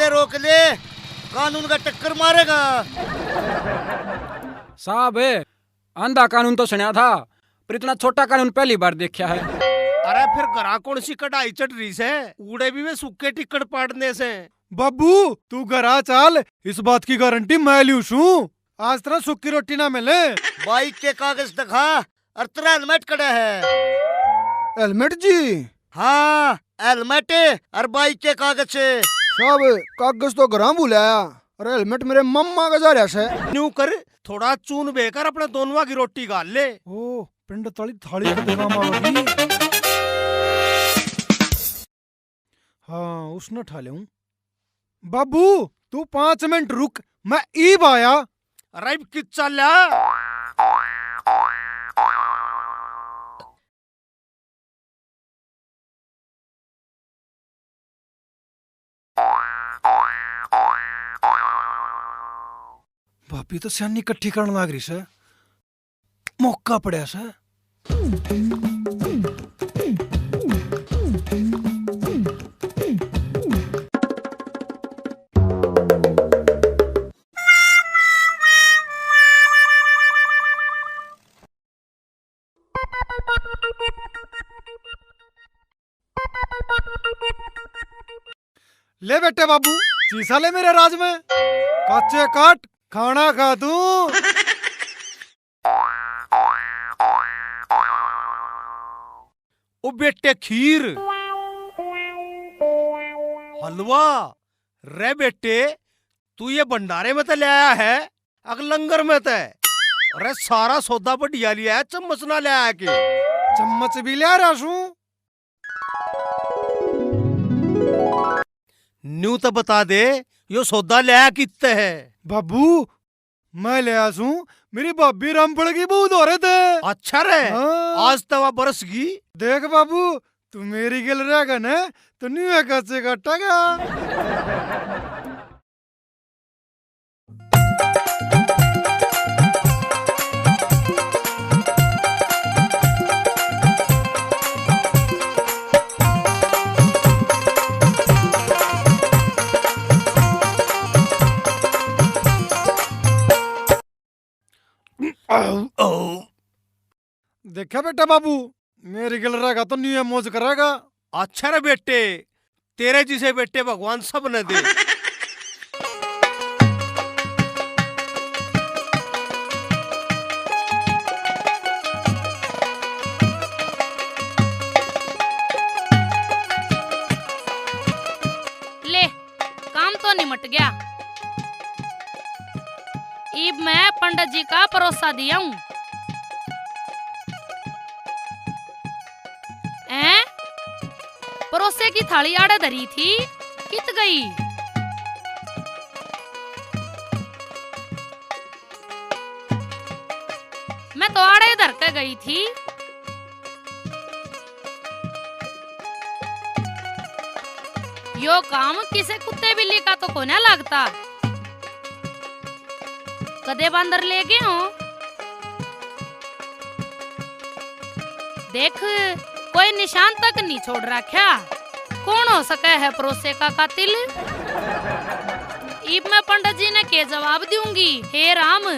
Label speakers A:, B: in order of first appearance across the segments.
A: रोक ले, कानून का टक्कर मारेगा।
B: साहब आंधा कानून तो सुना था, पर इतना छोटा कानून पहली बार देखा है।
C: अरे फिर घरा कौन सी कढ़ाई चढ़ रही से, उड़े भी वे सूखे टिकट पाड़ने से।
D: बाबू तू घरा चाल, इस बात की गारंटी मैं लूं छू, आज तरह सूखी रोटी ना मिले।
A: बाइक के कागज दिखा और तेरा हेलमेट कड़ा है।
D: हेलमेट जी?
A: हाँ हेलमेट और बाइक के कागज से।
D: साहब कागज तो घरा बुलाया, अरे हेलमेट मेरे मम्मा का जा रहा है।
C: न्यू कर, थोड़ा चून बेकर अपने दोनों की रोटी गाल ले।
D: ओ पिंड ताली थाली का देना मारोगी। हाँ उसने ठा ले। बाबू तू 5 मिनट रुक, मैं ईब आया।
C: अरे कि चल
D: भाभी तो सियानी इकट्ठी करने लग रही से, मौका पड़ा से। ले बेटे बाबू, शीशा ले मेरे राज में, काचे काट खाना खा दूं।
C: ओ बेटे खीर हलवा रे बेटे, तू ये भंडारे में तो ले आया है, अग लंगर में तो। अरे सारा सौदा बढ़िया लिया है, चम्मच ना ले आया के।
D: चम्मच भी ले रहा हूं।
C: न्यू तो बता दे, यो सौदा ले आया कितने है।
D: बाबू मैं ले आसूं, मेरी भाभी रामपुर की बहुत हो रहे थे।
C: अच्छा रे,
D: हाँ।
C: आज तवा बरस गई।
D: देख बाबू तू मेरी गिल रहेगा न तो न्यू है कच्चे काटेगा। देखा बेटा बाबू, मेरी गिल रहेगा तो न्यू मौज करेगा।
C: अच्छा रे बेटे, तेरे जिसे बेटे भगवान सब न दे।
E: ले काम तो निमट गया। इब मैं पंडित जी का परोसा दिया हूँ। परोसे की थाली आड़े धरी थी, कित गई? मैं तो आड़े धर के गई थी। यो काम किसे कुत्ते बिल्ली का तो कोने लगता। कदे बंदर ले गए हो? देख कोई निशान तक नहीं छोड़ रखा। कौन हो सके है परोसे का कातिल? इब मैं पंडित जी ने के जवाब दूंगी। हे राम,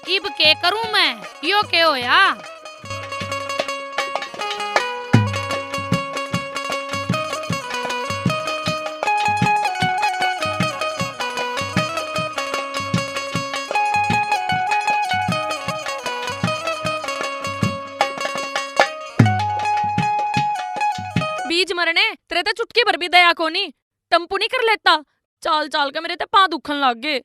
E: इब के करूं मैं? यो के होया?
F: बीज मरने तेरे ते चुटकी भर भी दया कोनी, टम्पू नहीं कर लेता। चाल चाल के मेरे ते पांव दुखन लग गए।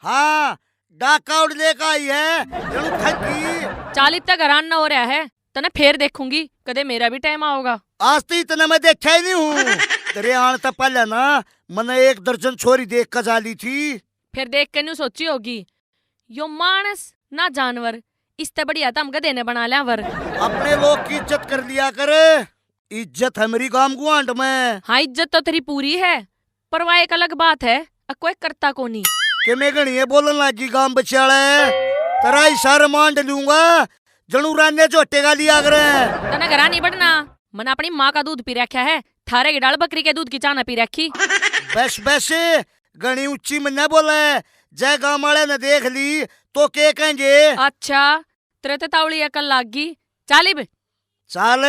A: हाँ डाका उड़ लेकर आई है, जरूर थकी।
F: चाल इतना घरान ना हो रहा है, तने फिर देखूंगी, कदे मेरा भी टाइम आओगा।
A: आज तो इतना मैं देखा ही नहीं हूँ। तेरे आने तो पहले ना मैंने 1 दर्जन छोरी देख कर जाली थी।
F: फिर देख के न्यू सोची होगी, यो मानस ना जानवर, इससे बढ़िया तो हमका देने बना लिया वर।
A: अपने लोग की इज्जत कर लिया करे, इज्जत है मेरी गांव गुआंड में।
F: हाँ इज्जत तो तेरी पूरी है, पर वह एक अलग बात है, कोई करता को नहीं।
A: के मैं गणिये बोलन लागी गांव बचाड़ा तेरा इशारा मान लूंगा, जनू रान्ने झोटेगा लिया करे।
F: तने घरा नहीं बढ़ना, मैंने अपनी माँ का दूध पी रखा है, थारे की डाल बकरी के दूध की चाह न पी रखी।
A: बस बस घनी ऊंची में न बोले, जय गांव वाले ने देख ली तो के कहेंगे।
F: अच्छा तेरे ते तावली अकल लाग गई। चाली बे
A: चाल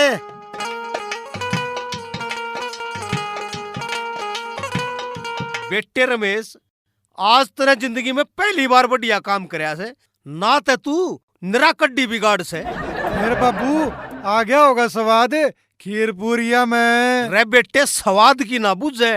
C: बेटे रमेश, आज तेरे जिंदगी में पहली बार बढ़िया काम करया से, ना ते तू निरा कड्डी बिगाड़ से।
D: फिर बाबू आ गया होगा स्वाद खीर पूरिया में।
C: रे बेटे स्वाद की ना बुझे,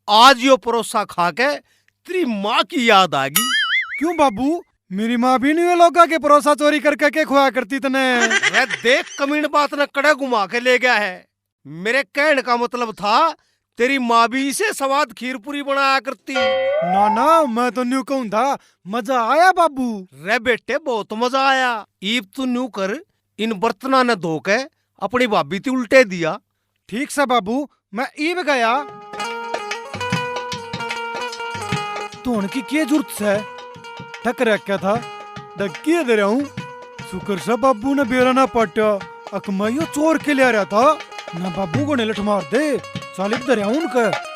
C: आज यो परोसा खा के तेरी माँ की याद आ गई।
D: क्यों बाबू, मेरी माँ भी नहीं लोगा के परोसा चोरी करके के खुआ करती तने।
C: रे देख कमीन बात ने कड़े घुमा के ले गया है। मेरे कहने का मतलब था तेरी माँ भी इसे स्वाद खीर पूरी बनाया करती।
D: ना ना, मैं तो न्यू कहूं था, मजा आया बाबू।
C: रे बेटे बहुत मजा आया। ईब तू न्यू कर, इन बर्तना ने धो के अपनी भाभी ती उल्टे दिया।
D: ठीक से बाबू, मैं ईब गया। तो उनकी क्या जरूरत है, ठक रखा था डक्की दे रहा हूँ। शुक्र से बाबू ने बेरा ना पटा, अकमाइयो चोर के ले रहा था ना। बाबू को ने लठ मार दे, सालिब दे रहा हूँ उनका।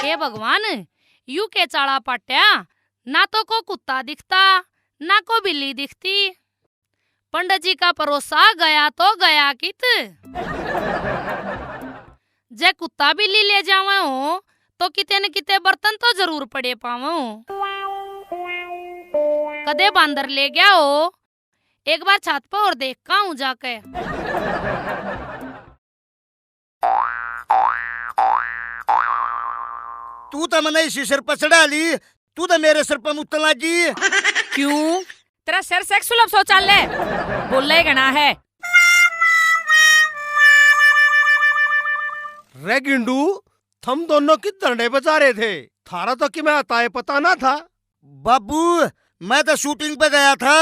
E: हे भगवान, यू के चाड़ा पाट्या, ना तो को कुत्ता दिखता ना को बिल्ली दिखती। पंडित जी का परोसा गया तो गया कित। जे कुत्ता बिल्ली ले जावे हो तो किते न किते बर्तन तो जरूर पड़े पावो। कदे बांदर ले गया हो, एक बार छत पर और देख का हूं जाके।
A: तू तो मने इसी सिर पर चढ़ा ली, तू तो मेरे सिर पर मुत्तल लागी।
F: क्यों, तेरा सिर सेक्स सुलभ शौचालय बोले गना है।
C: रे गिंडू, थम दोनों की डंडे बजा रहे थे, थारा तो कि मैं आता है पता ना था।
A: बाबू मैं तो शूटिंग पे गया था।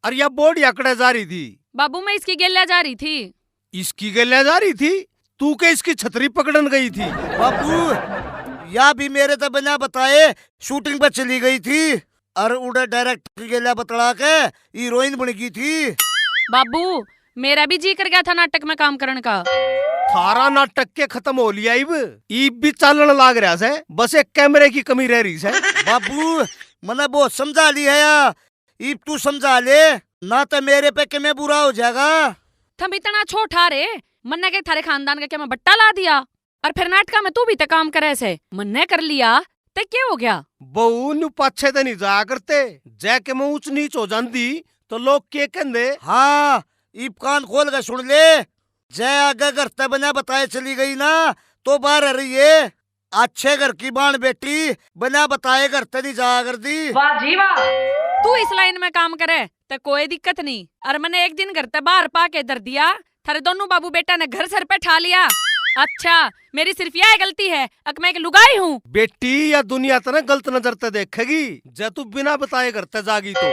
C: अरे यह बोर्ड याकड़े जा रही थी।
F: बाबू मैं इसकी गेलिया जा रही थी।
C: इसकी गले जा रही थी, तू के इसकी छतरी पकड़न गई थी।
A: बाबू या भी मेरे तो बिना बताए शूटिंग पे चली गई थी और उड़े डायरेक्ट गेला बतला के हीरोइन बन गई थी।
F: बाबू मेरा भी जी कर गया था नाटक में काम करने का।
C: थारा नाटक के खत्म हो लिया। ईब भी चालन लाग रहा से, बस एक कैमरे की कमी रह रही से।
A: बाबू मैंने बहुत समझा ली है या, इब तू समझा ले, ना तो मेरे पे के मैं बुरा हो जाएगा।
F: थम इतना छोटा रे, मन्ने के थारे खानदान का क्या मैं बट्टा ला दिया। और फिर नाटका में तू भी तो काम करे से, मन्ने कर लिया ते क्या हो गया।
C: बहू नु पाछे तो नहीं जाया करते, जैके मैं ऊंच नीच हो जाती तो लोग के कहते।
A: हाँ इब कान खोल के सुन ले, जय आगे घर ते बिना बताए चली गई ना तो बाहर रही है। अच्छे घर की बाण बेटी बिना बताए घर ते नहीं जाया कर दी।
F: वाह जी वाह, तू इस लाइन में काम करे तो कोई दिक्कत नहीं। और मैंने एक दिन घर ते बाहर पा के दर दिया, थारे दोनों बाबू बेटा ने घर सर पे ठा लिया। अच्छा मेरी सिर्फ यह गलती है, अक मैं एक लुगाई हूँ।
C: बेटी या दुनिया तना गलत नजर ते देखेगी, जब तू बिना बताए करते जागी तो।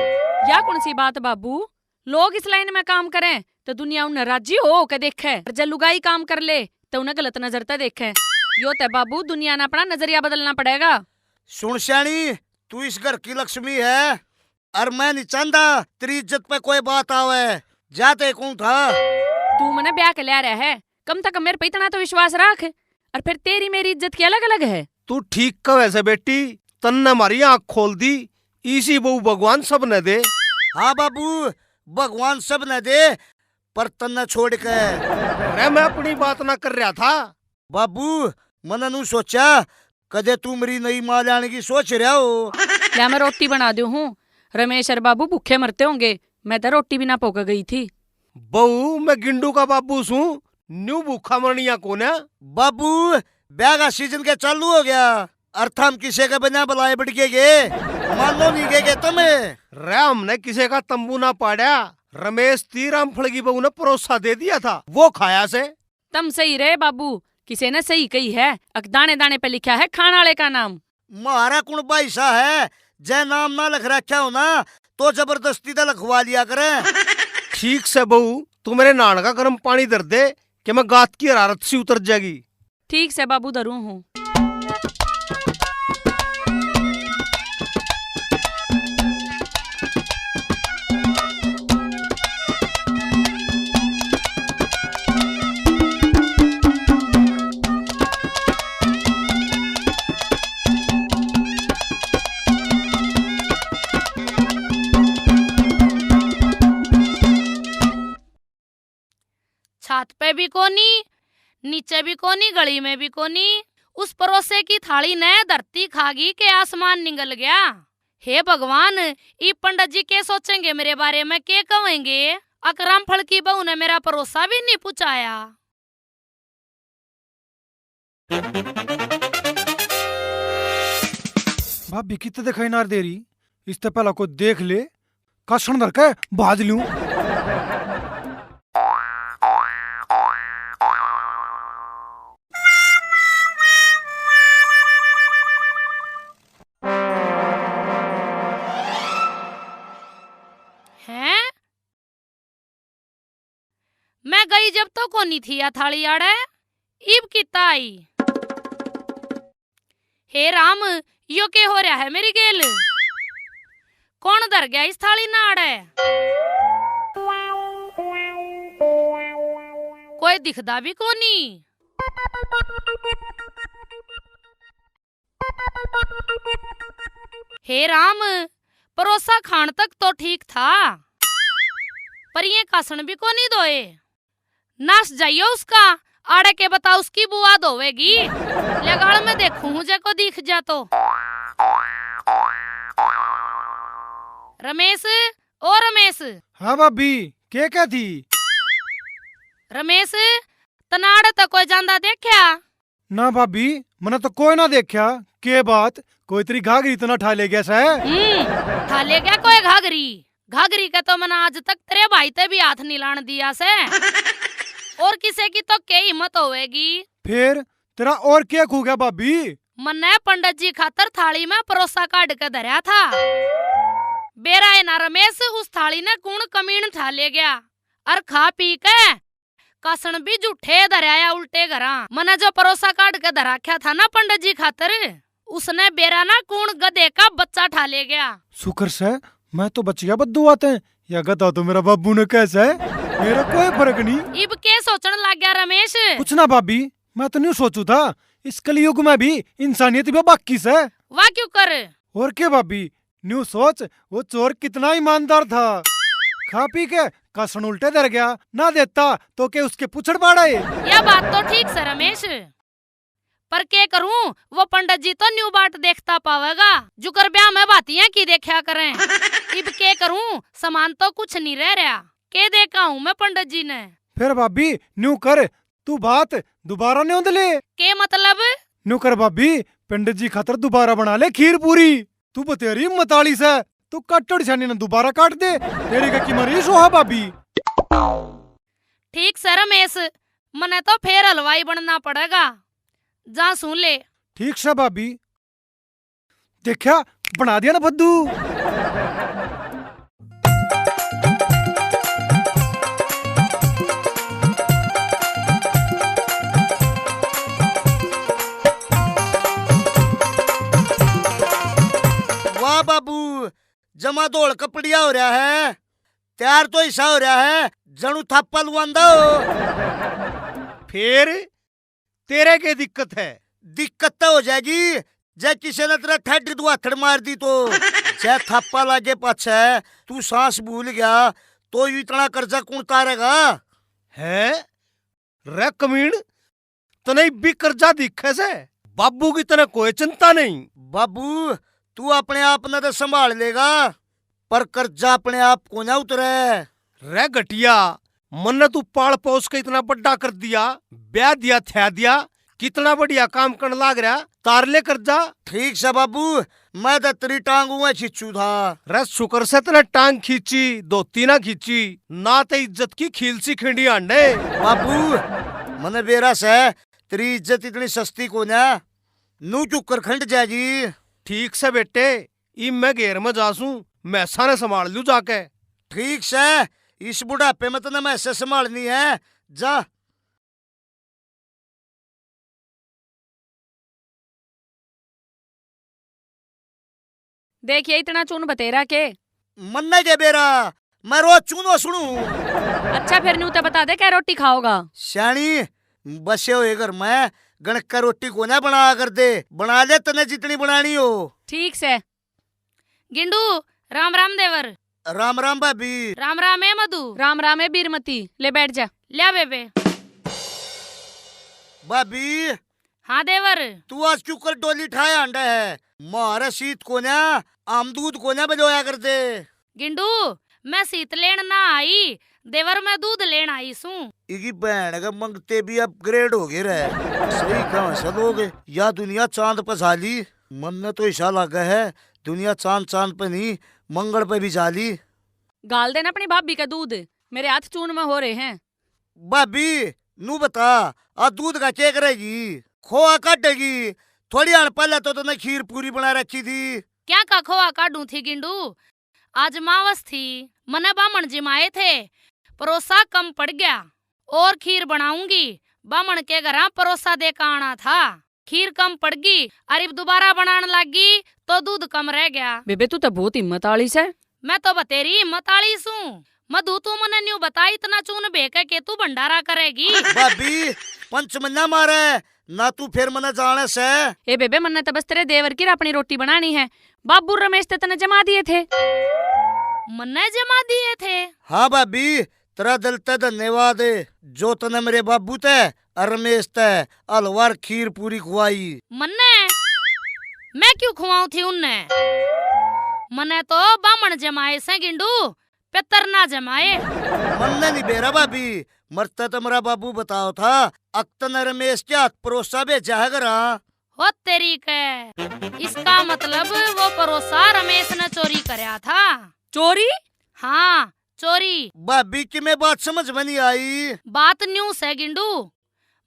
F: या कौन सी बात बाबू, लोग इस लाइन में काम करें तो दुनिया उन्हें राजी हो के देखे, और जब लुगाई काम कर ले तो उन्हें गलत नजर ते देखे। यो ते बाबू दुनिया ने अपना नजरिया बदलना पड़ेगा।
A: सुन श्याणी, तू इस घर की लक्ष्मी है और मैं नहीं चाहता तेरी इज्जत पे कोई बात आवे। जाते कौन था
F: तू मैंने ब्याह के ले रहा है, कम से कम मेरे पे इतना तो विश्वास रख। और फिर तेरी मेरी इज्जत की अलग अलग है।
C: तू ठीक कह वैसे बेटी, तन्ने हमारी आँख खोल दी। इसी बहू भगवान सब न दे।
A: हाँ बाबू भगवान सब न दे, पर तन्ना छोड़ के।
C: अरे मैं अपनी बात ना कर रहा था।
A: बाबू मैंने नू सोचा कदे तू मेरी नई माँ लाने की सोच रहा हो।
F: क्या मैं रोटी बना दूं हूँ, रमेश और बाबू भूखे मरते होंगे, मैं तो रोटी भी ना पोक गई थी।
C: बहू मैं गिंडू का बाबू सू, न्यू भूखा मरनिया कौन है।
A: बाबू ब्याह का सीजन के चालू हो गया और हम किसी के बिना बुलाए बढ़ गए, मानो नहीं गए तुम्हें।
C: रे हमने किसी का तंबू ना पाड़ा, रमेश ती रामफल की बहू ने परोसा दे दिया था, वो खाया से।
F: तम सही रहे बाबू, किसी ने सही कही है, अक दाने दाने पे लिखा है खाना वाले का नाम।
A: मारा कुण भाईसा है, जय नाम ना लिख रखा हो ना तो जबरदस्ती तो लिखवा लिया करे।
C: ठीक से बहू, तू मेरे नान का गर्म पानी दर दे कि मैं गात की हरारत सी उतर जाएगी।
F: ठीक से बाबू धरू हूँ।
E: छात पे भी कोनी, नीचे भी कोनी, गली में भी कोनी। उस परोसे की थाली ने धरती खागी के आसमान निगल गया। हे भगवान, ये पंडित जी के सोचेंगे मेरे बारे में, के कहेंगे? अकराम फल की बहू ने मेरा परोसा भी नहीं पूछाया।
D: भाभी कितने दिखाई ना दे रही, इससे पहला को देख ले, कसन धर के बाज लूं।
E: हैं? मैं गई जब तो कोनी थी या थाली आड़े, इब किता आई। हे राम, यो के हो रहा है मेरी गेल? कौन धर गया इस थाली ना आड़े? कोई दिखदा भी कोनी। हे राम, परोसा खान तक तो ठीक था, पर ये कासन भी कोनी धोए। नाश जाइयो उसका, आड़े के बता उसकी बुआ धोवेगी। लगाड़ में देखूं मुझे को दिख जा तो। रमेश, ओ रमेश।
D: हाँ भाभी, क्या थी?
E: रमेश, तनाड़े तो कोई जांदा देखा?
D: ना भाभी, मैंने तो कोई ना देखा। के बात, कोई तेरी घाघरी तो ना ठा ले गया से?
E: ठा ले गया कोई घाघरी? घाघरी का तो मैंने आज तक तेरे भाई ते भी हाथ नहीं लान दिया से। और किसी की तो क्या हिम्मत होवेगी?
D: फिर तेरा और क्या खो गया भाभी?
E: मन्ने पंडित जी खातर थाली में परोसा काट के धरया था। बेरा है ना रमेश, उस थाली ने कौन कमीन ठा ले गया और खा पी के कासन भी जूठे धरया उल्टे घरा। मने जो परोसा काट के धराख्या था ना पंडित जी खातर, उसने बेरा ना कौन गधे का बच्चा ठा ले गया।
D: शुक्र से मैं तो बच गया बद्दू आते हैं, या गधा तो मेरा बाबू ने कैसा है, मेरा कोई फर्क नहीं।
E: इब के सोचने लग गया रमेश?
D: कुछ ना भाभी, मैं तो नहीं सोचू था, इस कलयुग में भी इंसानियत भी बाकी से।
E: वाह क्यों कर?
D: और क्या भाभी, न्यू सोच, वो चोर कितना ईमानदार था। खा पी के कसन उल्टे डर गया, ना देता तो के उसके पुछड़ पाड़े।
E: यह बात तो ठीक से रमेश, पर के करूं, वो पंडित जी तो न्यू बाट देखता पावेगा। जुकर ब्याह में बातियां की देखा करें। इब के करूं, सामान तो कुछ नहीं रह रहा। के देखा हूँ मैं पंडित जी ने।
D: फिर भाभी न्यू कर, तू बात दोबारा नहीं उंदले।
E: के मतलब?
D: न्यू कर भाभी, पंडित जी खातर दोबारा बना ले खीर पूरी। तू बतेरी मताली से, तू कट्टड़ छानी ने दोबारा काट दे, तेरी का की मरीज हो भाभी।
E: ठीक से रमेश, मने तो फिर हलवाई बनना पड़ेगा। जा सुन ले।
D: ठीक से भाभी, देखा बना दिया ना बद्दू।
A: वाह बाबू, जमा दौड़ कपड़िया हो रहा है, तैयार तो ऐसा हो रहा है जणू थापा लुआंदा हो।
C: फिर तेरे के दिक्कत है?
A: दिक्कत तो हो जाएगी जय किसी ने तेरा ठेड दुआथड़ मार दी तो। जय थापा लागे पाछे तू सांस भूल गया तो यू इतना कर्जा कौन तारेगा?
C: है रे कमीन, तने भी कर्जा दिखे से? बाबू की तने कोई चिंता नहीं।
A: बाबू तू अपने आप न तो संभाल लेगा, पर कर्जा अपने आप को ना उतरे।
C: रे घटिया, मन ने तू पाल पोस के इतना बड़ा कर दिया, ब्याह दिया थया दिया, कितना बढ़िया काम करने लाग रहा, तार ले कर्जा।
A: ठीक से बाबू, मैं तो तेरी टांग हुआ खींचू था।
C: रे शुक्र से तेने टांग खींची, धोती ना खींची, ना ते इज्जत की खील सी खिंडी आंडे।
A: बाबू मने बेरा से तेरी इज्जत इतनी सस्ती को ना, नू चुकर खंड जाएगी।
C: ठीक से बेटे, इब मैं घेर में जासूं, मैं सारे संभाल लू जाके।
A: ठीक से, इस बुढ़ापे में तो मैं ऐसे संभालनी है, जा।
F: देखिए इतना चून बतेरा के।
A: मन्ने के बेरा, मैं रोज चूनो सुनू।
F: अच्छा फिर न्यू तो बता दे क्या रोटी खाओगा?
A: श्याणी बसे हुए घर में गणक का रोटी को ना बना कर दे, बना ले तने जितनी बनानी हो।
F: ठीक से।
E: गिंडू, राम राम देवर।
A: राम राम भाभी।
E: राम राम है मधु।
F: राम राम है बीरमती, ले बैठ जा।
E: लिया बेबे।
A: भाभी
E: हाँ देवर।
A: तू आज क्यों कर डोली ठाया अंडा है? मारा शीत को ना आम दूध को ना बजोया कर दे।
E: गिंडू मैं शीत लेन ना आई, देवर मैं दूध लेन आई सू।
A: इकी बहन का मंगते भी अपग्रेड हो गए रे। सही कहाँ से लोग या दुनिया चांद पर झाली। मन ने तो ऐसा लगा है दुनिया चांद पे नहीं मंगल पे भी झाली।
F: गाल देना अपनी भाभी का दूध, मेरे हाथ चून में हो रहे हैं।
A: भाभी नू बता आ दूध का क्या करेगी? खोआ काटेगी? थोड़ी आन पहले तो तूने खीर पूरी बना रखी थी।
E: क्या का खोआ काटू थी गिंडू? आज मावस थी, मने बामण जिमाए थे, परोसा कम पड़ गया और खीर बनाऊंगी। बामण के घर परोसा दे का आना था, खीर कम पड़ गई, अरे दोबारा बनाने लगी तो दूध कम रह गया।
F: बेबे तू तो बहुत हिम्मत आली से।
E: मैं तो बतेरी हिम्मत आली सू। मधु तू मने न्यू बता इतना चून बेके के तू भंडारा करेगी।
A: भाभी पंच मन्ना मारे ना तू फिर मना जाने से।
F: ए बेबे मन्ने तो बस तेरे देवर की अपनी रोटी बनानी है। बाबू रमेश ते तने जमा दिए थे।
E: मन्ने जमा दिए थे?
A: हाँ भाभी तेरा दिल ते धन्यवाद जो तने मेरे बाबू ते और रमेश ते अलवार खीर पूरी खुआई।
E: मन्ने मैं क्यों खुआऊं थी उन्ने? मने तो बामण जमाए से गिंडू, पितर ना जमाए।
A: मन्ने नहीं बेरा भाभी, मरता तो मेरा बाबू बताओ था अक्तन रमेश के हाथ परोसा भेजा है घरा।
E: हो तेरी के, इसका मतलब वो परोसा रमेश ने चोरी करया था।
F: चोरी?
E: हाँ चोरी।
A: भाभी की मैं बात समझ में नहीं आई।
E: बात न्यू से गिंडू,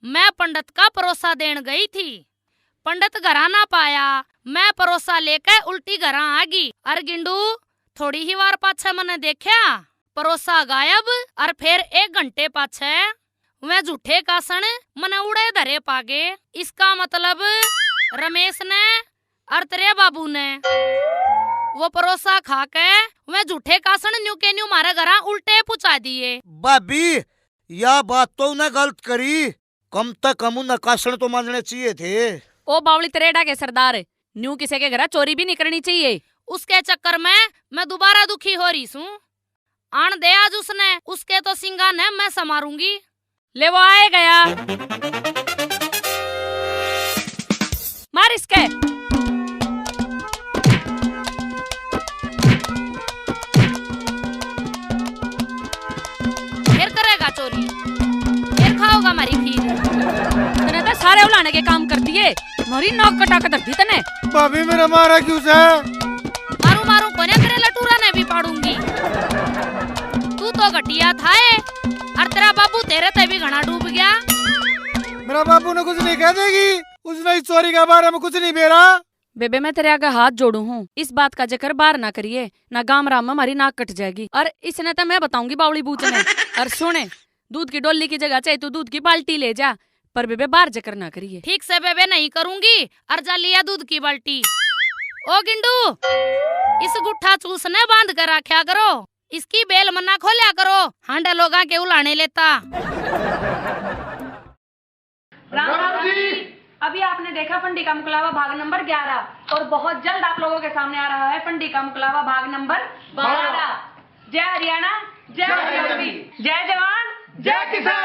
E: मैं पंडित का परोसा देन गई थी, पंडित घरा ना पाया, मैं परोसा लेके उल्टी घरा आ गई। और गिंडू थोड़ी ही बार पाछे मैंने देखा परोसा गायब, और फिर 1 घंटे पाछे वह झूठे कासन मने उड़े धरे पागे। इसका मतलब रमेश ने और तेरे बाबू ने वो परोसा खा के वह झूठे कासन न्यू के न्यू मारे घरा उल्टे पुचा दिए।
A: भाभी यह बात तो उन्हें गलत करी, कम तक कम उन्हें कासन तो मानने चाहिए थे।
F: ओ बावली तरेडा के सरदार, न्यू किसी के घर चोरी भी नहीं करनी चाहिए।
E: उसके चक्कर में मैं दोबारा दुखी हो रही हूँ। आन दे आज उसने, उसके तो सिंगान है मैं समारूंगी।
F: ले वो आए गया, मार इसके।
E: फिर करेगा चोरी, फिर खाओगा हमारी खीर।
F: तने तो सारे उलाने के काम कर दिए, मारी नाक कटा के धर दी तने।
D: भाभी मेरा मारा क्यों से?
E: मारू मारू कोने तेरे लटूरा ने भी पाड़ूंगी। तू तो घटिया था और तेरा बाबू तेरे ते भी घना डूब गया।
D: मेरा बाबू ने कुछ नहीं कह देगी, उसने इस चोरी के बारे में कुछ नहीं बेरा।
F: बेबे मैं तेरे आगे हाथ जोड़ू हूँ, इस बात का जिक्र बाहर ना करिए, ना गाम राम में हमारी नाक कट जाएगी। और इसने तो मैं बताऊंगी बावली बूच ने। और सुने, दूध की डोली की जगह चाहे तू दूध की बाल्टी ले जा, पर बेबे बाहर जिक्र ना करिए।
E: ठीक से बेबे नहीं करूंगी। और जा लिया दूध की बाल्टी। ओ गिंडू, इस गुट्ठा चूसने बांध कर रखा करो, इसकी बेल मन्ना खोलिया करो, हांडा लोगा के उलाने लेता।
F: राम राम जी। अभी आपने देखा फंडी का मुकलावा भाग नंबर 11, और बहुत जल्द आप लोगों के सामने आ रहा है फंडी का मुकलावा भाग नंबर 12। जय हरियाणा, जय हरियाणा, जय जवान,
C: जय किसान।